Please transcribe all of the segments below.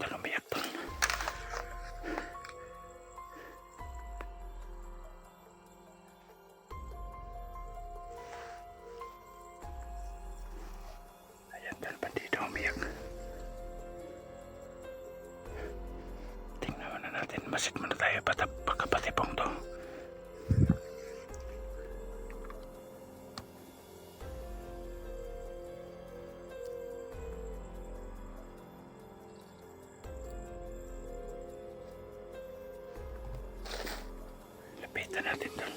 tol, umiyak tol. Ayan tol, bandido umiyak. Tingnan muna natin, masit muna tayo pagkapatipong to. Lapitan natin tol.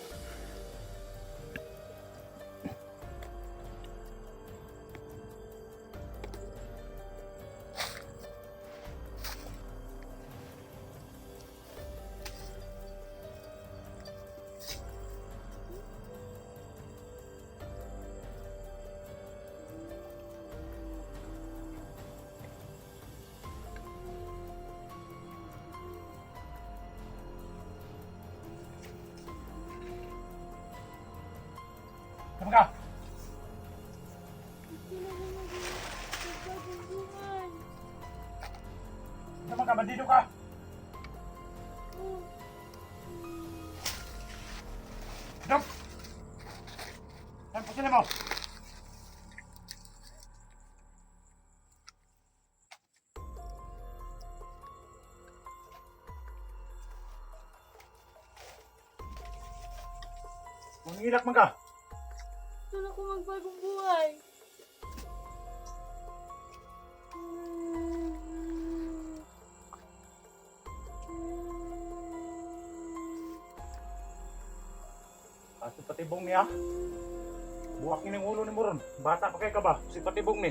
Tama ka! Tama ka, bandido ka! Dok! Saan po sila mo? Mangilak man ka! Gusto ko magbagong buhay. Si Patibong niya. Buwak niya ng ulo ni Moron. Bata pa kayo ka ba? Si Patibong ni.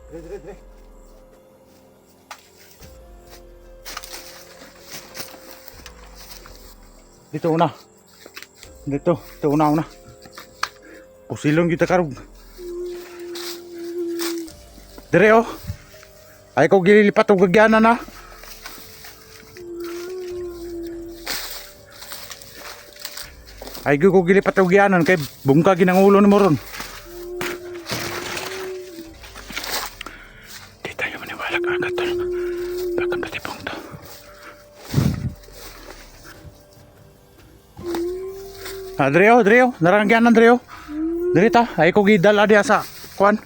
Dire. Dito una. Dito una. Pusilong kita karog. Dire oh. Ay ko gililipat og gagyanan na. Ay ko gilipat og gagyanan kay bungkag ginang ulo ni Moron. Di tayo maniwala agad tol. Baka patipong to. Dreo, narangyan Dreo. Diri ta, ay ko gidala diha sa kuan.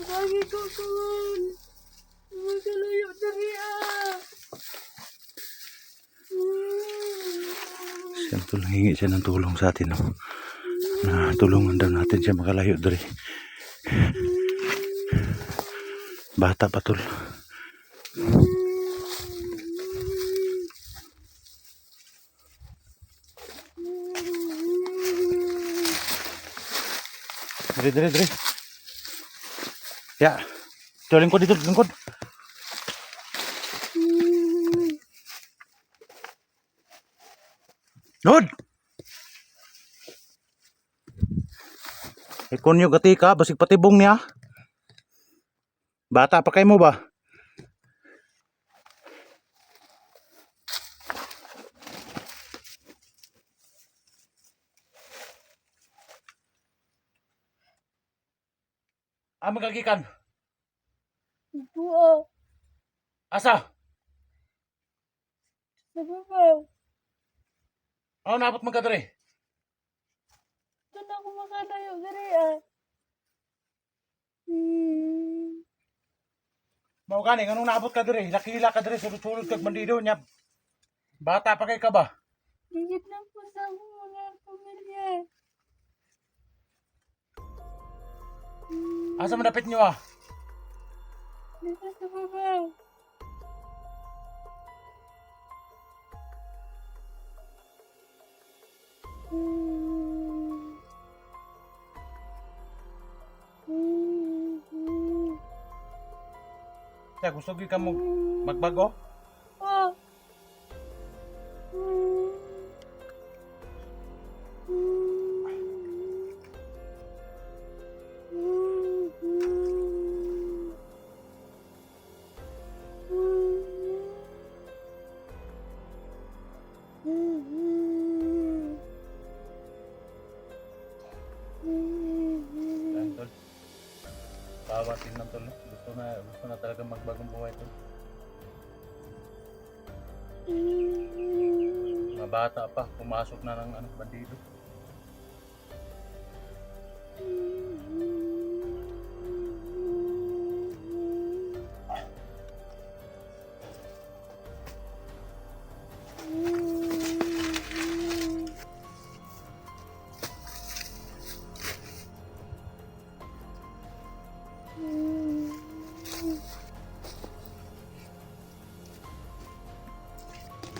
Lagi ko kawan. Magkalayo dari Hingi siya ng tulong sa atin. No? Na tulungan daw natin siya makalayo dari. Bata pa tol. Dari. Ya. Ito lingkod dito, lingkod. Lord! Ikon nyo gati ka, basig patibong niya. Bata pa kayo mo ba? Magagikan. buo. Asa? Sa babaw. Naabot man ka dere? Doon ako makalayo dari Mao gani nganong naabot ka dere? Lakila ka dere sulod-sulod kag bandido nya. Bata pa kay ka ba? Higit na po sa akong mga pamilya. Asa man dapit nyo Dito sa babaw. Kaya gusto ka mo magbago? Oh. na tol. Gusto na talaga magbagong buhay tol. Mga bata pa, pumasok na ng bandido.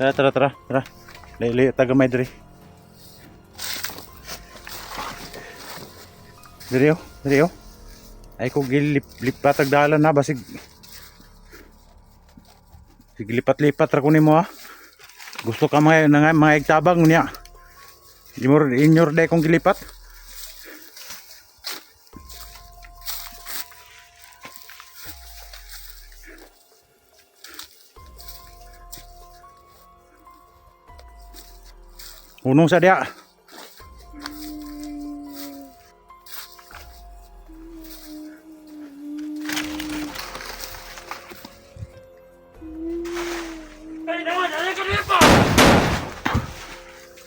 Tara. Lili, taga may diri. Diri. Ay ko lipat dalan na basig. Sige lipat-lipat ra ko nimo ha. Gusto ka mga igtabang niya. Inyor day kong gilipat. Unong sa dia.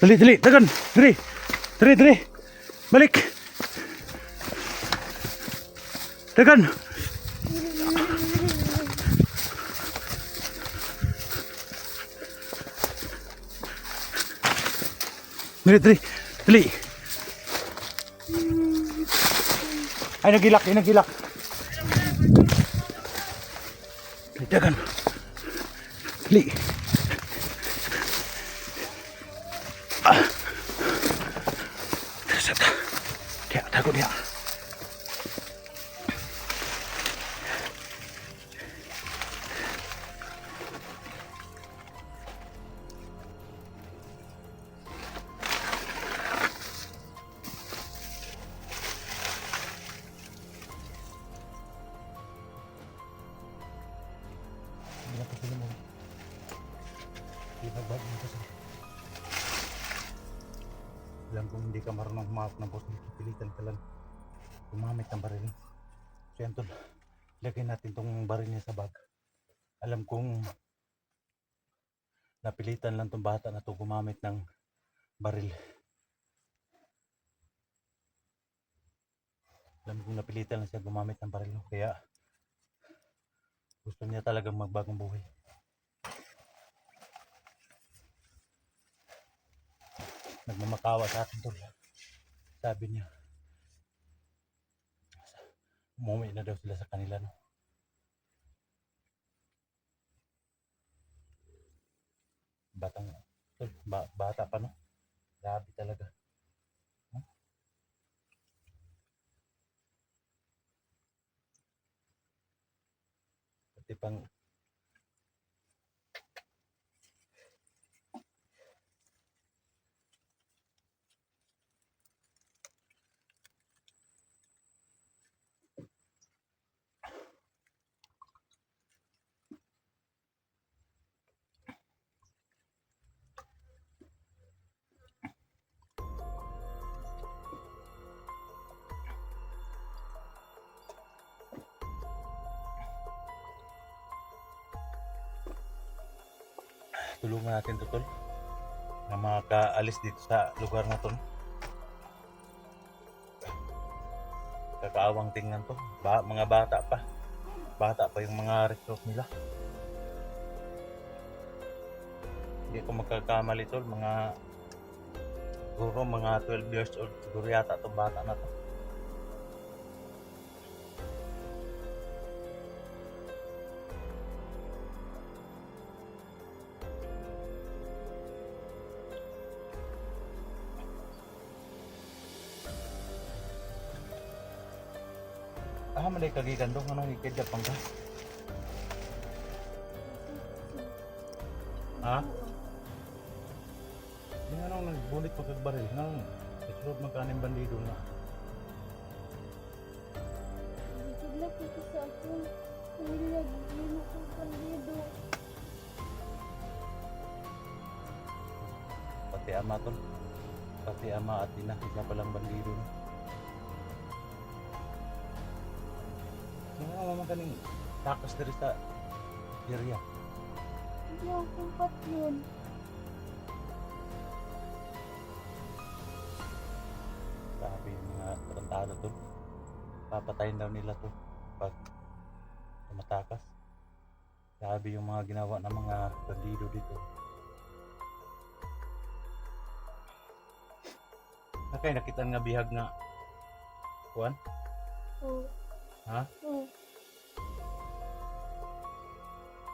Dali, tagan. Diri. Balik. Tagan. Dali. Ay nagilak. Tagan. Dali. Tago dia. Alam kung hindi ka marunong humawak ng boss, pilitan ka lang gumamit ng baril. So yan tol, lagay natin tong baril niya sa bag. Alam kong napilitan lang tong bata na to gumamit ng baril. Alam kong napilitan lang siya gumamit ng baril, kaya gusto niya talagang magbagong buhay. Nagmamakawa sa atin tol. Sabi niya umuwi na daw sila sa kanila no. Bata pa no. Grabe talaga. Pati pang tulungan natin to tol na makaalis dito sa lugar na to. Kakaawang tingnan to. Mga bata pa yung mga recruit nila. Hindi ko magkakamali tol, mga 12 years old siguro yata itong bata na to. Malay kagigandong ano higit pang ka. Ha? Hindi nga nung nagbulit pa kagbaril nang isurot magkaning bandido na. Bigla ko sa akong pamilya, bigla ko bandido. Pati ama tol. Pati ama at ina, isa palang bandido na. Nga naman kaning takas diri sa area. Hindi ako kumpat yun. Sabi yung mga tarantado to. Papatayin daw nila to pag tumatakas. Sabi yung mga ginawa ng mga bandido dito. Nakay nakita nga bihag nga kuan? Oo. Ha? Oo.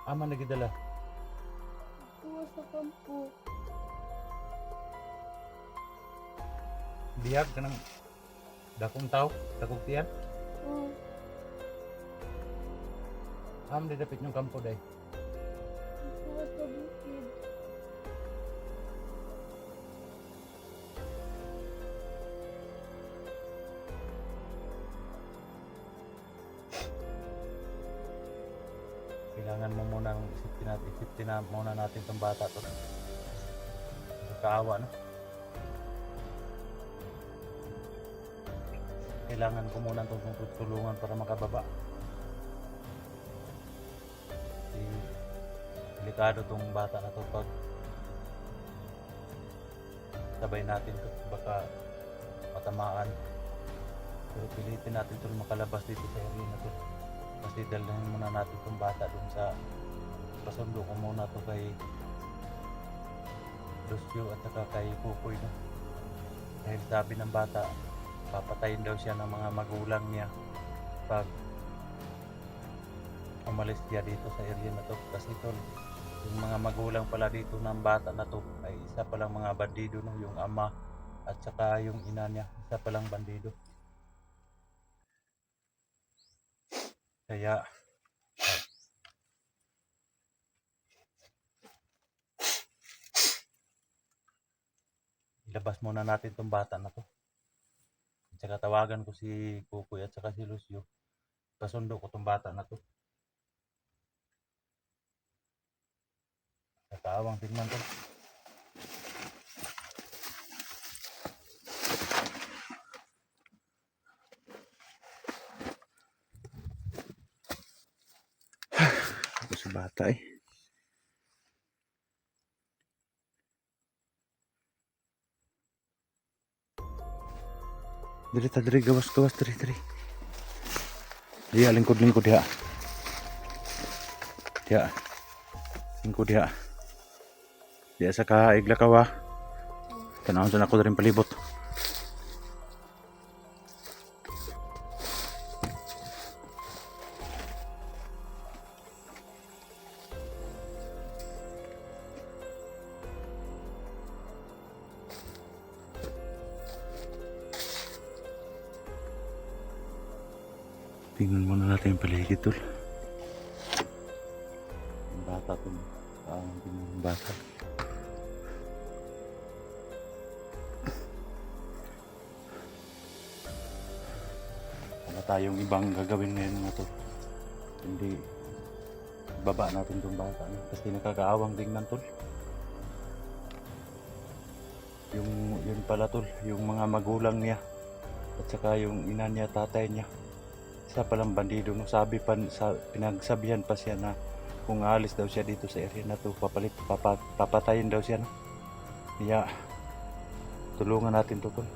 Ama nagidala. Tuwa sa kampo. Bihag ka ng dakong tao, dakong tiyan. Oo. Am didapit yung kampo day. Tuwa sa bukid. Kailangan mo muna isipin na muna natin itong bata to. Kaawa, no? Kailangan ko muna itong tutulungan para makababa. Delikado tong bata na to pag sabay natin to, baka matamaan. Pero pilitin natin to makalabas dito sa area na to. Kasi dalhin muna natin tong bata dun sa pasundo ko muna to kay Lucio at saka kay Kukoy, no? Dahil sabi ng bata, papatayin daw siya ng mga magulang niya pag umalis siya dito sa area na to. Kasi tol, yung mga magulang pala dito ng bata na to ay isa palang mga bandido, no? Yung ama at saka yung ina niya, isa palang bandido. Kaya ilabas muna natin tong bata na to. At saka tawagan ko si Kukoy at saka si Lucio. Pasundo ko tong bata na to. Nakawang tingnan to. Ako sa bata eh. Diri gawas diri. Dia lingkod dia. Dia. Lingkod dia. Dia sa kaigla kawa. Tanawon sa ako rin palibot. Tingnan muna natin yung paligid tol. Yung bata tol. Tingnan yung bata. Wala tayong ibang gagawin ngayon na to. Hindi baba natin itong bata. Kasi nakakaawang tingnan tol. Yun pala tol. Yung mga magulang niya. At saka yung ina niya, tatay niya. Isa palang bandido, no? Pinagsabihan pa siya na kung aalis daw siya dito sa area na to, papatayin daw siya, no? Kaya tulungan natin to tol.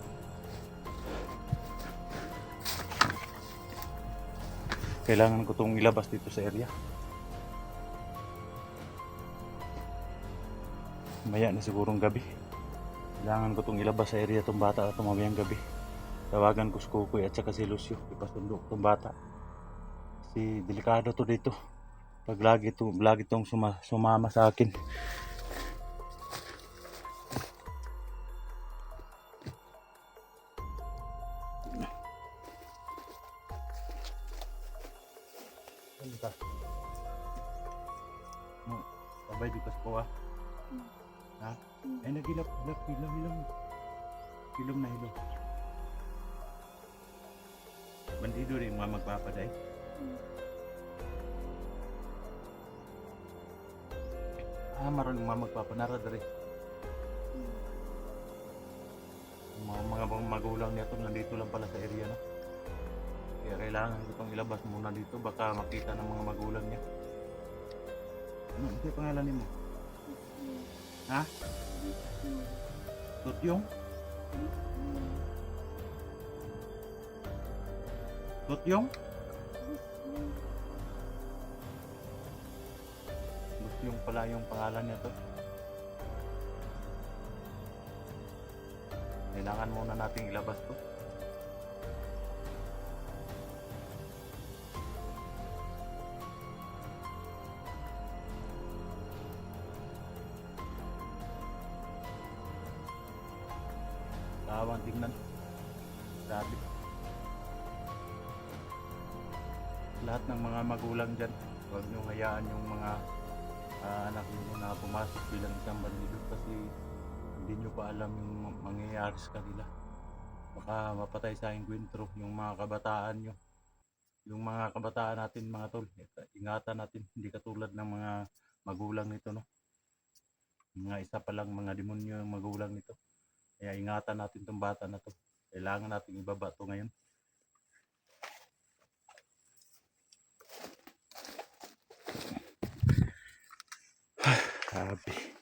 Kailangan ko itong ilabas dito sa area. Maya na sigurong gabi. Kailangan ko itong ilabas sa area itong bata at mamayang gabi. Tawagan ko si Kukoy at saka si Lucio. Ipasundo ko itong bata. Kasi delikado to dito. Pag lagi itong sumama sa akin. Ano ka? Sabay di pas ko ah. Ha? Ay nagilap, hilom na hilom. Bandido rin mga magpapaday. Maroon yung mga magpapanara rin. Mga magulang niya to nandito lang pala sa area, no? Kaya kailangan ko itong ilabas muna dito. Baka makita ng mga magulang niya. Ano yung pangalan mo? Ha? Tutyong? Tutyong? Tutyong pala yung pangalan niya to. Kailangan muna nating ilabas to. Tawang tingnan. Grabe. Lahat ng mga magulang dyan, huwag nyo hayaan yung mga anak nyo na pumasok bilang isang bandido kasi hindi nyo pa alam yung mangyayari sa kanila. Baka mapatay sa enkwentro yung mga kabataan nyo. Yung mga kabataan natin mga tol, ingatan natin, hindi katulad ng mga magulang nito, no? Mga isa pa lang mga demonyo yung magulang nito. Kaya ingatan natin tong bata na to. Kailangan natin ibaba to ngayon. Grabe.